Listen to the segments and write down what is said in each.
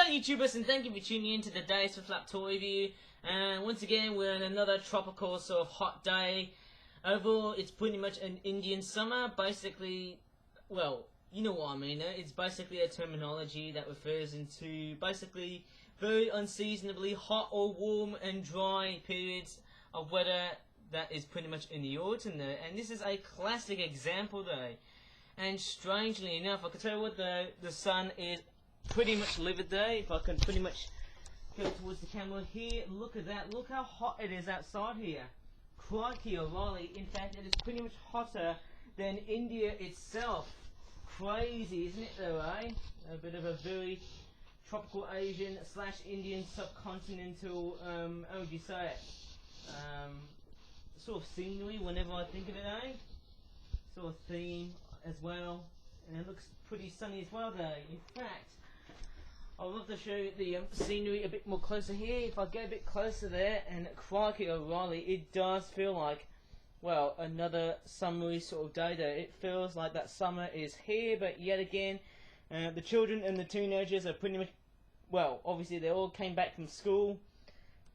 YouTubers, and thank you for tuning in to the Days for Flap Toy Review. And once again, we're in another tropical sort of hot day. Overall, it's pretty much an Indian summer. Basically, well, you know what I mean. It's basically a terminology that refers into basically very unseasonably hot or warm and dry periods of weather that is pretty much in the autumn there. And this is a classic example though. And strangely enough, I can tell you what, the sun is pretty much livid there. If I can pretty much go towards the camera here, look at that. Look how hot it is outside here. Crikey O'Reilly. In fact, it is pretty much hotter than India itself. Crazy, isn't it though, eh? A bit of a very tropical Asian / Indian subcontinental, how would you say it? Sort of scenery whenever I think of it, eh? Sort of theme as well. And it looks pretty sunny as well though. In fact, I would love to show you the scenery a bit more closer here. If I go a bit closer there, and crikey O'Reilly, it does feel like, well, another summery sort of day there. It feels like that summer is here, but yet again, the children and the teenagers are pretty much, well, obviously they all came back from school.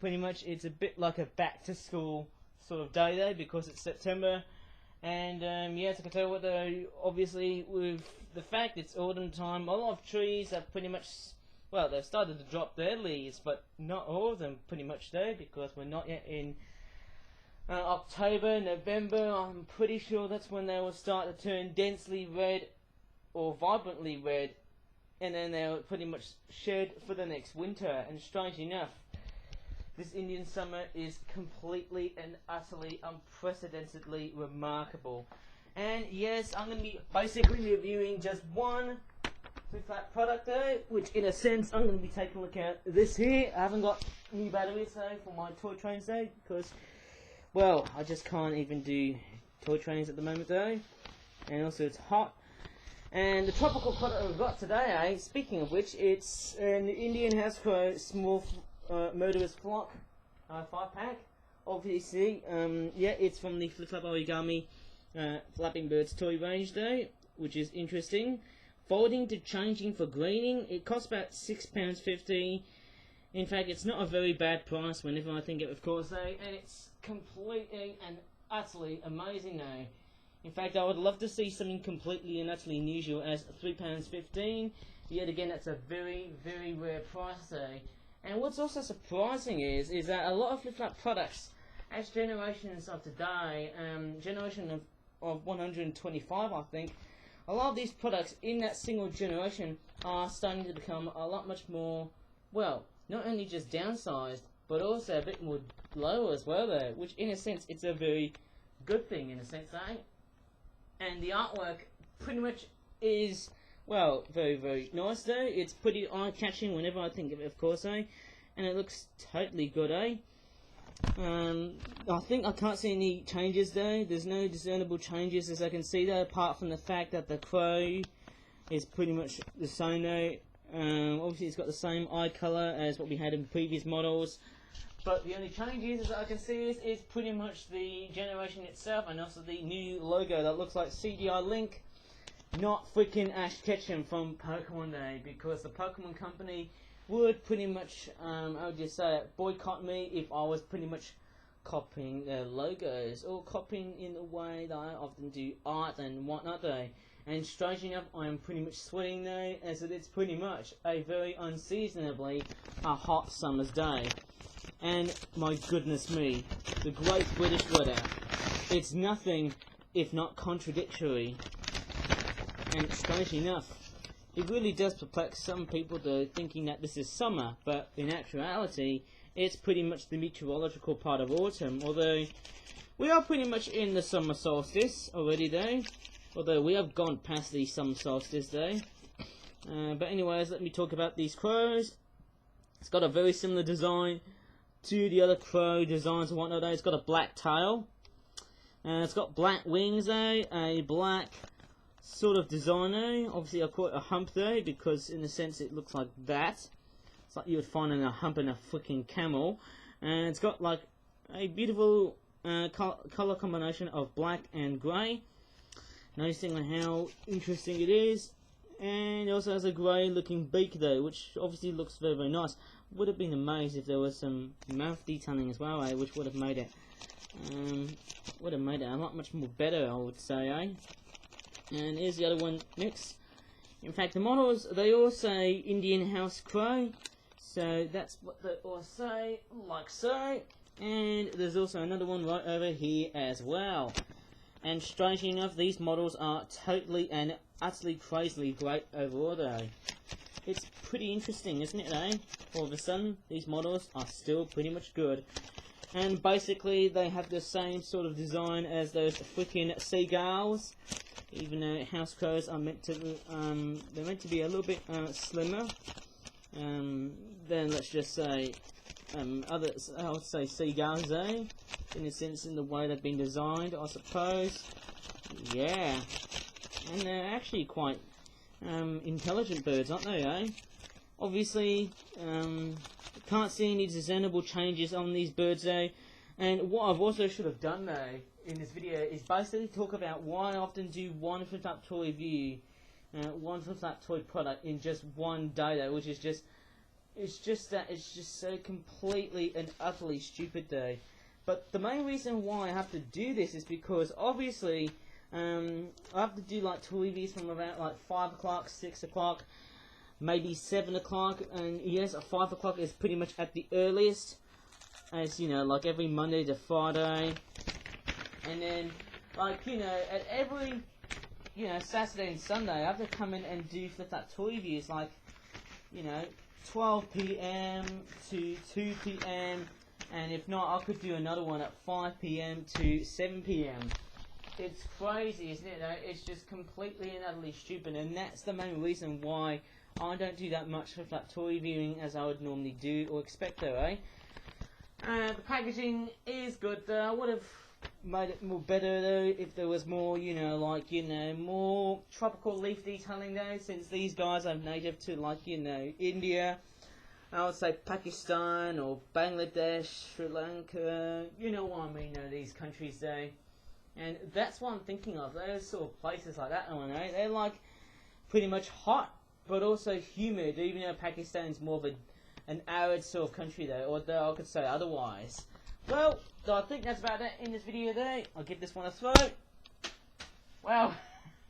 Pretty much it's a bit like a back to school sort of day there, because it's September. And yes, I can tell what though, obviously with the fact it's autumn time, a lot of trees have pretty much, well, they've started to drop their leaves, but not all of them pretty much though, because we're not yet in October, November. I'm pretty sure that's when they will start to turn densely red or vibrantly red, and then they'll pretty much shed for the next winter. And strange enough, this Indian summer is completely and utterly unprecedentedly remarkable. And yes, I'm going to be basically reviewing just one flat product though, which in a sense I'm going to be taking a look at this here. I haven't got new batteries though for my toy trains though, because, well, I just can't even do toy trains at the moment though. And also it's hot. And the tropical product we've got today, speaking of which, it's an Indian House Crow small Murderous flock 5-pack. Obviously, yeah, it's from the Flip Flap Origami Flapping Birds toy range though, which is interesting. Folding to changing for greening, it costs about £6.50. In fact, it's not a very bad price whenever I think of course though, and it's completely and utterly amazing though. In fact, I would love to see something completely and utterly unusual as £3.15. Yet again, that's a very, very rare price though. And what's also surprising is that a lot of Flip Flap products, as generations of today, generation of 125 I think, a lot of these products in that single generation are starting to become a lot much more, well, not only just downsized, but also a bit more lower as well though, which in a sense, it's a very good thing in a sense, eh? And the artwork pretty much is, well, very, very nice though. It's pretty eye-catching whenever I think of it, of course, eh? And it looks totally good, eh? I think I can't see any changes though. There's no discernible changes as I can see though, apart from the fact that the crow is pretty much the same though. Obviously it's got the same eye colour as what we had in previous models. But the only changes as I can see is pretty much the generation itself, and also the new logo that looks like CGI Link, not freaking Ash Ketchum from Pokemon Day, because the Pokemon company would pretty much, how would you say it, boycott me if I was pretty much copying their logos, or copying in the way that I often do art and whatnot though. And strangely enough, I am pretty much sweating though, as it is pretty much a very unseasonably hot summer's day. And my goodness me, the great British weather, it's nothing if not contradictory. And strangely enough, it really does perplex some people though, thinking that this is summer, but in actuality, it's pretty much the meteorological part of autumn, although we are pretty much in the summer solstice already though, although we have gone past the summer solstice though. But anyways, let me talk about these crows. It's got a very similar design to the other crow designs and whatnot. It's got a black tail, and it's got black wings though, a black sort of design though. Obviously I call it a hump though, because in a sense it looks like that. It's like you would find in a hump in a freaking camel. And it's got like a beautiful colour combination of black and grey. Noticing how interesting it is. and it also has a grey looking beak though, which obviously looks very, very nice. Would have been amazed if there was some mouth detailing as well, which would have made it a lot much more better, I would say, And here's the other one next. In fact, the models, they all say Indian House Crow, so that's what they all say, like so. And there's also another one right over here as well. And strangely enough, these models are totally and utterly crazily great overall though. It's pretty interesting, isn't it, All of a sudden, these models are still pretty much good. And basically, they have the same sort of design as those freaking seagulls. Even though house crows are meant to, they're meant to be a little bit slimmer. Then let's just say, others, I would say seagulls, in a sense, in the way they've been designed, I suppose. Yeah, and they're actually quite intelligent birds, aren't they, Obviously, can't see any discernible changes on these birds, And what I've also should have done, in this video is basically talk about why I often do one flip-up toy review, one flip-up toy product in just one day, which is just, it's just so completely and utterly stupid, But the main reason why I have to do this is because obviously, I have to do like toy reviews from about like 5 o'clock, 6 o'clock, maybe 7 o'clock, and yes, 5 o'clock is pretty much at the earliest, as you know, like every Monday to Friday. And then, like, at every, Saturday and Sunday, I have to come in and do flip-up toy reviews, like, 12 PM to 2 PM, and if not, I could do another one at 5 PM to 7 PM. It's crazy, isn't it, It's just completely and utterly stupid, and that's the main reason why I don't do that much flip-up toy reviewing as I would normally do or expect, though, The packaging is good, though. I would have made it more better though if there was more, more tropical leaf detailing though, since these guys are native to India, I would say Pakistan or Bangladesh, Sri Lanka, you know what I mean, these countries though. And that's what I'm thinking of, those sort of places like that, they're like pretty much hot but also humid, even though Pakistan's more of an arid sort of country though, or though I could say otherwise. Well, I think that's about it in this video today. I'll give this one a throw. Well,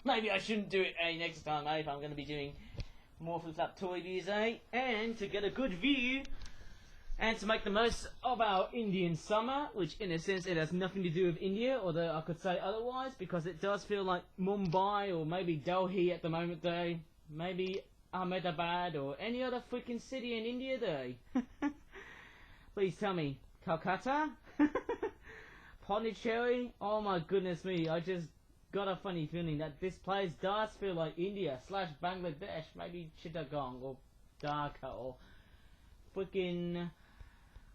maybe I shouldn't do it next time, if I'm going to be doing more flip-up toy reviews, And to get a good view, and to make the most of our Indian summer, which in a sense it has nothing to do with India, although I could say otherwise, because it does feel like Mumbai or maybe Delhi at the moment though. Maybe Ahmedabad or any other freaking city in India though. Please tell me. Calcutta? Pondicherry? Oh my goodness me, I just got a funny feeling that this place does feel like India / Bangladesh, maybe Chittagong or Dhaka or freaking,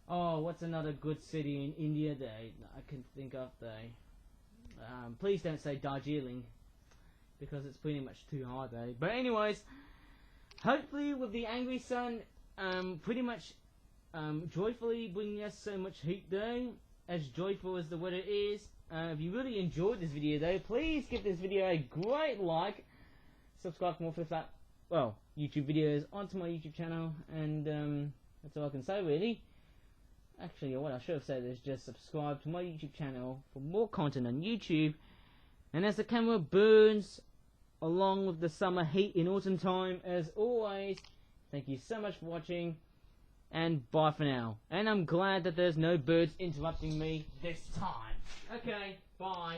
what's another good city in India I can think of please don't say Darjeeling, because it's pretty much too hard But anyways, hopefully with the angry sun pretty much joyfully bringing us so much heat as joyful as the weather is. If you really enjoyed this video please give this video a great like, subscribe for more flip-up, YouTube videos onto my YouTube channel, and that's all I can say really. Actually, what I should have said is just subscribe to my YouTube channel for more content on YouTube. And as the camera burns along with the summer heat in autumn time, as always, thank you so much for watching, and bye for now. And I'm glad that there's no birds interrupting me this time. Okay, bye.